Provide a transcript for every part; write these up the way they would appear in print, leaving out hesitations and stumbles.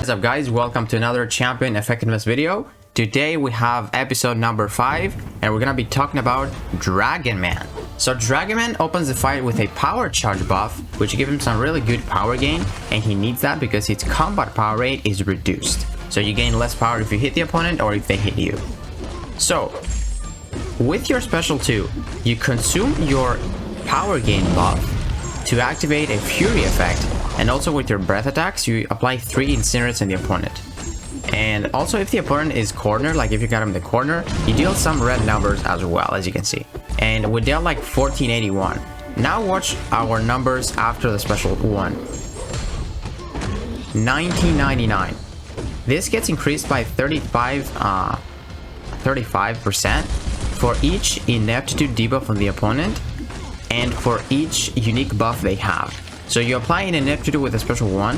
What's up guys, welcome to another champion effectiveness video. Today we have episode number 5 and we're gonna be talking about Dragon Man. So Dragon Man opens the fight with a power charge buff, which gives him some really good power gain, and he needs that because its combat power rate is reduced. So you gain less power if you hit the opponent or if they hit you. So with your special 2, you consume your power gain buff to activate a fury effect, and also with your breath attacks you apply 3 incinerates on the opponent. And also if the opponent is cornered, like if you got him in the corner, you deal some red numbers as well, as you can see. And we dealt like 1481. Now watch our numbers after the special 1. 1999. This gets increased by 35% for each ineptitude debuff on the opponent and for each unique buff they have. So you apply an ineptitude with a special 1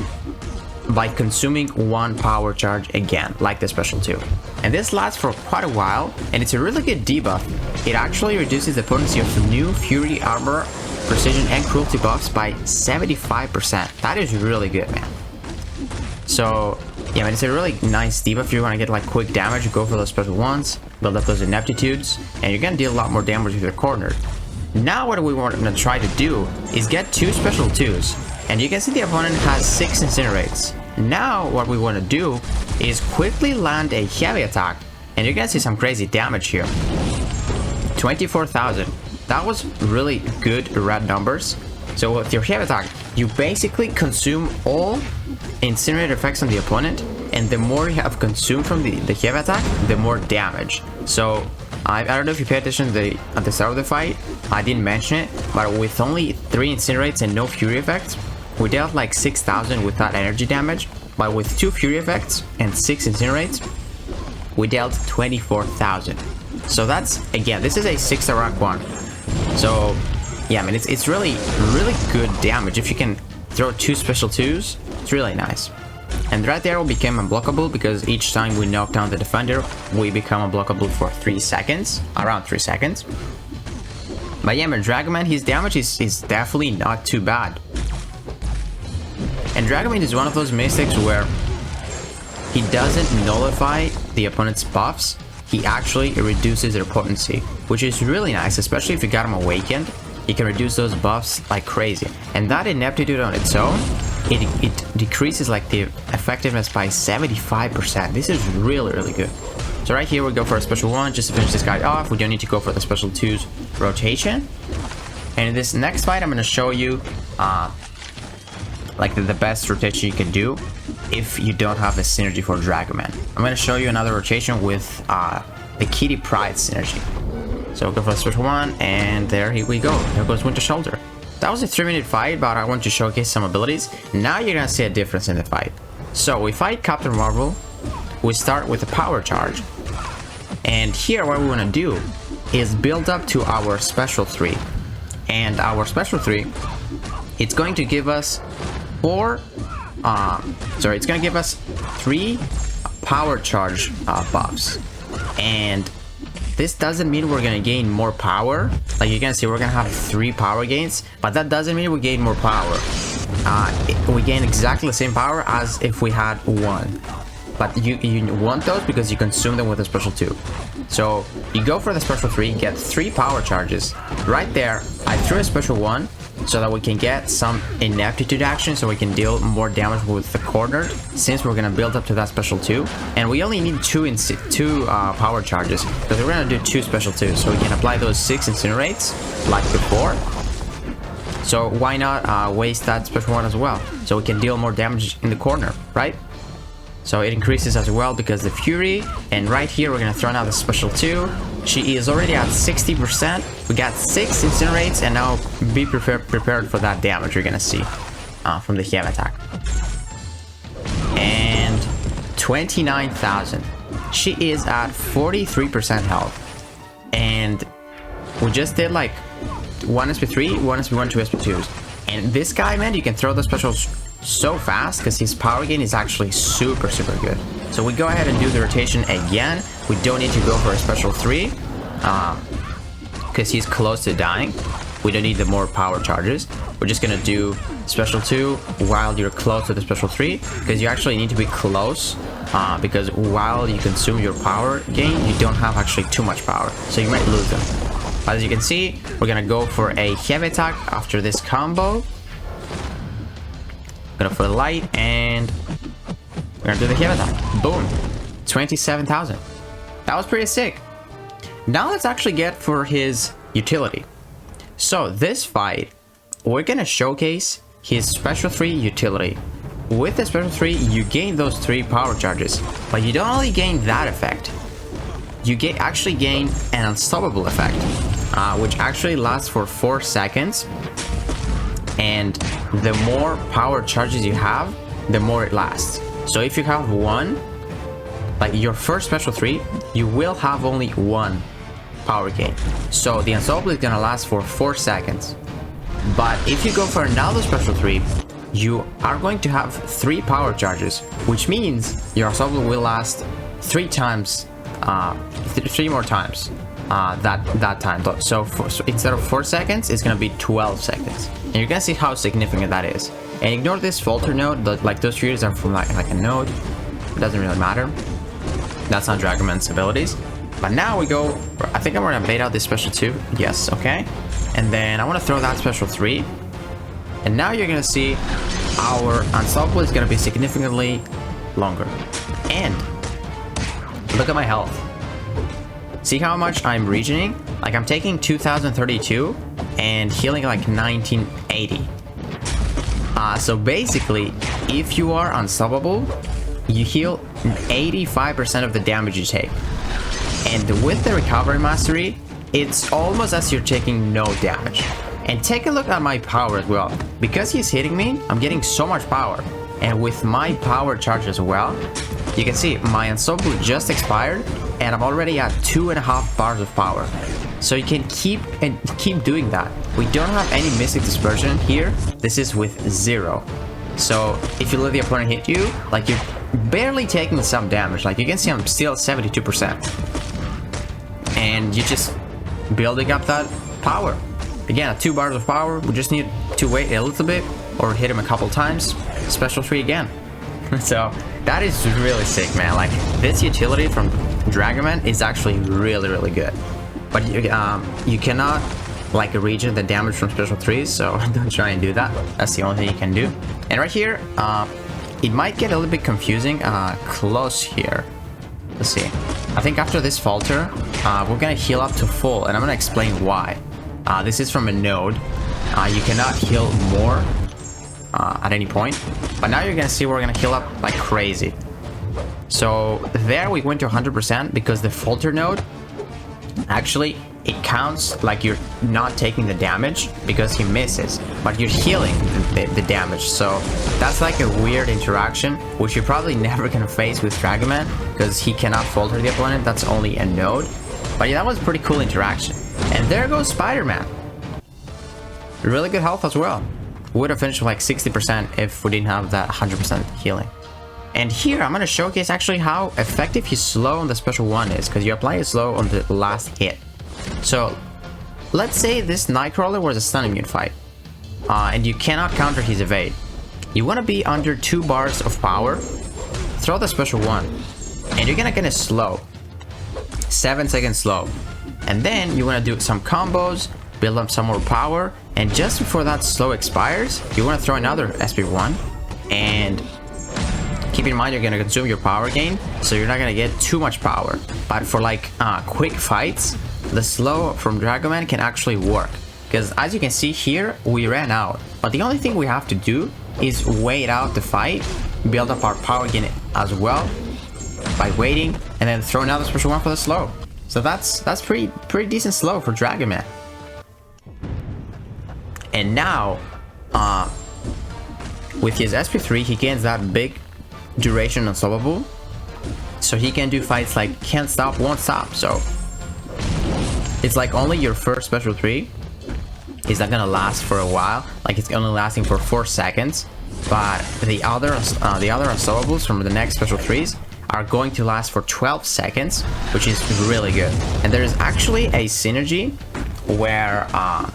by consuming 1 power charge again, like the special 2. And this lasts for quite a while, and it's a really good debuff. It actually reduces the potency of new fury, armor, precision, and cruelty buffs by 75%. That is really good, man. So yeah, man, it's a really nice debuff. If you want to get like quick damage, you go for those special 1s, build up those ineptitudes, and you're gonna deal a lot more damage if you're cornered. Now what we want to try to do is get 2 special 2s, and you can see the opponent has 6 incinerates. Now what we want to do is quickly land a heavy attack, and you're gonna see some crazy damage here. 24,000. That was really good red numbers. So with your heavy attack, you basically consume all incinerate effects on the opponent, and the more you have consumed from the heavy attack, the more damage. So I don't know if you pay attention at the start of the fight, I didn't mention it, but with only 3 incinerates and no fury effects, we dealt like 6,000 with that energy damage, but with 2 fury effects and 6 incinerates, we dealt 24,000. So that's, again, this is a 6-star rank 1. So yeah, I mean, it's really good damage. If you can throw 2 special 2s, it's really nice. And right there we became unblockable because each time we knock down the defender, we become unblockable for 3 seconds, around 3 seconds. But yeah, man, Dragon Man, his damage is definitely not too bad. And Dragon Man is one of those mystics where he doesn't nullify the opponent's buffs, he actually reduces their potency, which is really nice, especially if you got him awakened. You can reduce those buffs like crazy. And that ineptitude on its own, it decreases like the effectiveness by 75%. This is really good. So right here we go for a special 1 just to finish this guy off. We don't need to go for the special 2's rotation. And in this next fight I'm going to show you like the best rotation you can do if you don't have a synergy for Dragon Man. I'm going to show you another rotation with the Kitty Pryde synergy. So go for the special 1, and there we go. There goes Winter Shoulder. That was a 3-minute fight, but I want to showcase some abilities. Now you're gonna see a difference in the fight. So we fight Captain Marvel. We start with a power charge, and here what we want to do is build up to our special 3. And our special 3, it's going to give us 3 power charge buffs. And this doesn't mean we're gonna gain more power. Like you can see, we're gonna have 3 power gains, but that doesn't mean we gain more power. We gain exactly the same power as if we had 1. But you want those because you consume them with a special 2. So you go for the special 3, get 3 power charges. Right there, I threw a special 1 so that we can get some ineptitude action, so we can deal more damage with the cornered, since we're gonna build up to that special 2. And we only need 2 power charges because we're gonna do 2 special 2s, so we can apply those 6 incinerates like before. So why not waste that special 1 as well, so we can deal more damage in the corner, right? So it increases as well because the fury. And right here we're gonna throw out the special 2. She is already at 60%. We got 6 incinerates, and now be prepared for that damage you're gonna see from the heavy attack. And 29,000. She is at 43% health, and we just did like 1 SP3, 1 SP1, 2 SP2s. And this guy, man, you can throw the specials so fast because his power gain is actually super good. So we go ahead and do the rotation again. We don't need to go for a special 3 because he's close to dying. we don't need the more power charges. We're just gonna do special 2 while you're close to the special 3, because you actually need to be close, because while you consume your power gain, you don't have actually too much power, so you might lose them. As you can see, we're gonna go for a heavy attack after this combo. Go for the light, and we're gonna do the heavy attack. Boom, 27,000. That was pretty sick. Now let's actually get for his utility. So this fight, we're gonna showcase his special 3 utility. With the special 3, you gain those 3 power charges, but you don't only gain that effect. You actually gain an unstoppable effect, which actually lasts for 4 seconds. And the more power charges you have, the more it lasts. So if you have 1, like your first special 3, you will have only 1 power gain. So the unstoppable is gonna last for 4 seconds. But if you go for another special 3, you are going to have 3 power charges, which means your unstoppable will last 3 times, 3 more times that time. So instead of 4 seconds, it's gonna be 12 seconds. And you're gonna see how significant that is. And ignore this falter node, like those triggers are from like a node. It doesn't really matter. That's not Dragonman's abilities. But now we go, I think I'm gonna bait out this special 2. Yes, okay. And then I wanna throw that special 3. And now you're gonna see our unstoppable is gonna be significantly longer. And look at my health. See how much I'm regening? Like I'm taking 2032 and healing like 1980. So basically, if you are unstoppable, you heal 85% of the damage you take. And with the recovery mastery, it's almost as you're taking no damage. And take a look at my power as well. Because he's hitting me, I'm getting so much power. And with my power charge as well, you can see my unstoppable just expired and I'm already at 2.5 bars of power. So you can keep doing that. We don't have any Mystic Dispersion here. This is with 0. So if you let the opponent hit you, like you're barely taking some damage. Like you can see I'm still 72%. And you're just building up that power. Again, at 2 bars of power, we just need to wait a little bit or hit him a couple times. Special 3 again. So that is really sick, man. Like this utility from Dragonman is actually really good. But you cannot like regen the damage from special 3s, so don't try and do that. That's the only thing you can do. And right here, it might get a little bit confusing close here. Let's see. I think after this falter, we're gonna heal up to full, and I'm gonna explain why. This is from a node. You cannot heal more at any point, but now you're gonna see we're gonna heal up like crazy. So there we went to 100% because the falter node, actually it counts like you're not taking the damage because he misses, but you're healing the damage. So that's like a weird interaction, which you're probably never gonna face with Dragonman because he cannot falter the opponent. That's only a node. But yeah, that was a pretty cool interaction. And there goes Spider-Man. Really good health as well. Would have finished with like 60% if we didn't have that 100% healing. And here I'm gonna showcase actually how effective his slow on the special 1 is, because you apply a slow on the last hit. So let's say this Nightcrawler was a stun immune fight, and you cannot counter his evade. You want to be under 2 bars of power, throw the special 1, and you're gonna get a slow, 7-second slow. And then you want to do some combos, build up some more power, and just before that slow expires, you want to throw another SP1, and keep in mind you're going to consume your power gain, so you're not going to get too much power. But for like quick fights, the slow from Dragonman can actually work, because as you can see here, we ran out. But the only thing we have to do is wait out the fight, build up our power gain as well by waiting, and then throw another special 1 for the slow. So that's pretty decent slow for Dragonman. And now, with his SP3, he gains that big duration unstoppable, so he can do fights like can't stop, won't stop. So it's like only your first special 3 is not gonna last for a while, like it's only lasting for 4 seconds, but the other unstoppables from the next special 3s are going to last for 12 seconds, which is really good. And there's actually a synergy where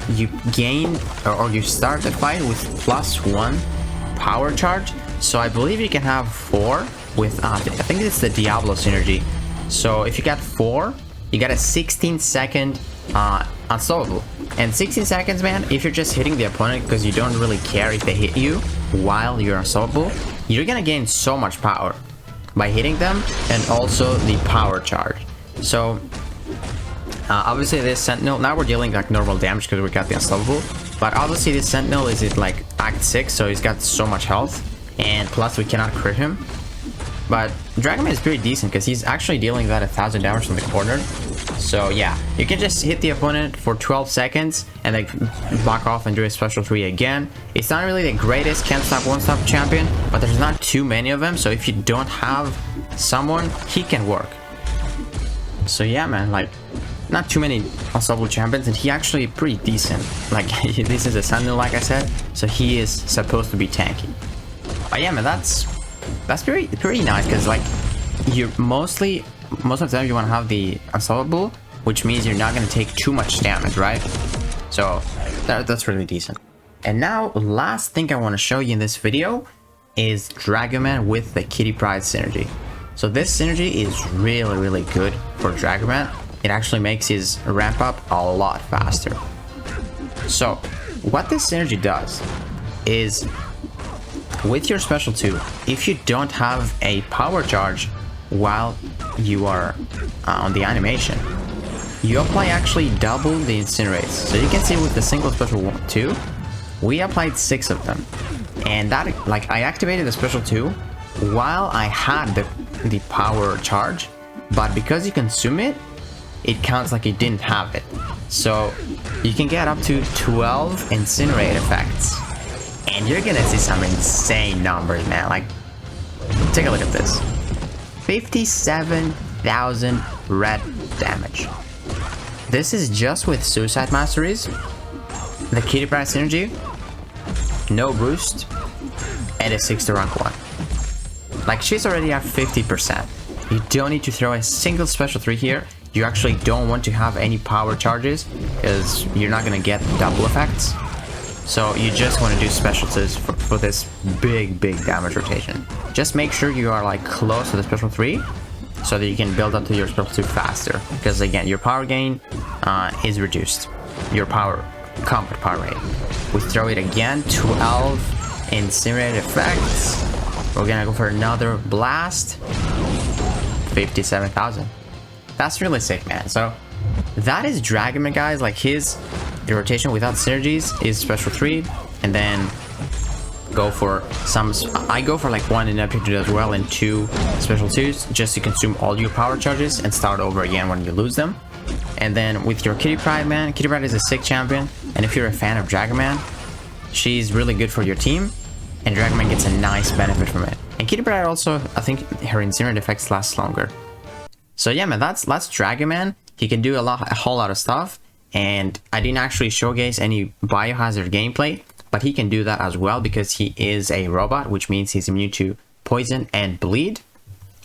you gain or you start the fight with +1 power charge. So I believe you can have 4 with I think it's the Diablo synergy. So if you got 4, you got a 16-second unstoppable. And 16 seconds, man, if you're just hitting the opponent because you don't really care if they hit you while you're unstoppable, you're gonna gain so much power by hitting them, and also the power charge. So obviously this Sentinel, now we're dealing like normal damage because we got the unstoppable, but obviously this Sentinel is at like Act 6, so he's got so much health, and plus we cannot crit him. But Dragon Man is pretty decent because he's actually dealing that 1000 damage from the corner. So yeah, you can just hit the opponent for 12 seconds and then back off and do a special 3 again. It's not really the greatest can't stop, won't stop champion, but there's not too many of them, so if you don't have someone, he can work. So yeah, man, like not too many unstoppable champions, and he actually pretty decent. Like this is a Sentinel, like I said, so he is supposed to be tanky. But yeah, man, that's pretty nice because like you're most of the time you want to have the unstoppable, which means you're not going to take too much damage, right? So that's really decent. And now last thing I want to show you in this video is Dragon Man with the Kitty Pryde synergy. So this synergy is really good for Dragon Man. It actually makes his ramp up a lot faster. So what this synergy does is, with your special 2, if you don't have a power charge while you are on the animation, you apply actually double the incinerates. So you can see with the single special 2, we applied 6 of them, and that, like, I activated the special 2 while I had the power charge, but because you consume it, it counts like you didn't have it. So you can get up to 12 incinerate effects, and you're gonna see some insane numbers, man. Like, take a look at this. 57,000 red damage. This is just with Suicide Masteries, the Kitty Pryde synergy, no boost, and a 60 rank 1. Like, she's already at 50%. You don't need to throw a single special 3 here. You actually don't want to have any power charges because you're not gonna get double effects. So you just want to do specialties for this big damage rotation. Just make sure you are like close to the special 3 so that you can build up to your special 2 faster, because again, your power gain is reduced. Your combat power rate. We throw it again, 12 incinerate effects. We're gonna go for another blast. 57,000. That's really sick, man. So that is Dragon Man, guys. Like, his rotation without synergies is special 3, and then go for some, I go for like 1 ineptitude as well and 2 special 2s just to consume all your power charges and start over again when you lose them. And then with your Kitty Pryde, man, Kitty Pryde is a sick champion, and if you're a fan of Dragon Man, she's really good for your team, and Dragon Man gets a nice benefit from it. And Kitty Pryde also, I think her incinerate effects last longer. So yeah, man, that's Dragon Man. He can do a whole lot of stuff, and I didn't actually showcase any biohazard gameplay, but he can do that as well because he is a robot, which means he's immune to poison and bleed.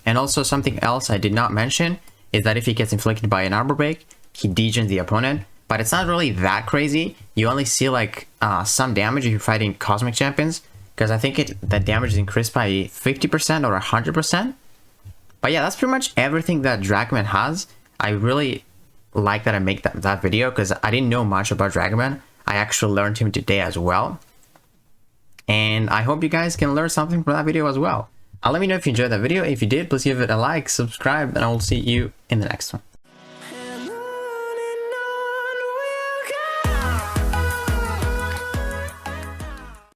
And also something else I did not mention is that if he gets inflicted by an armor break, he degens the opponent, but it's not really that crazy. You only see like some damage if you're fighting cosmic champions, because I think that damage is increased by 50% or 100%. But yeah, that's pretty much everything that Dragon Man has. I really like that I make that video because I didn't know much about Dragon Man. I actually learned him today as well. And I hope you guys can learn something from that video as well. Let me know if you enjoyed that video. If you did, please give it a like, subscribe, and I will see you in the next one.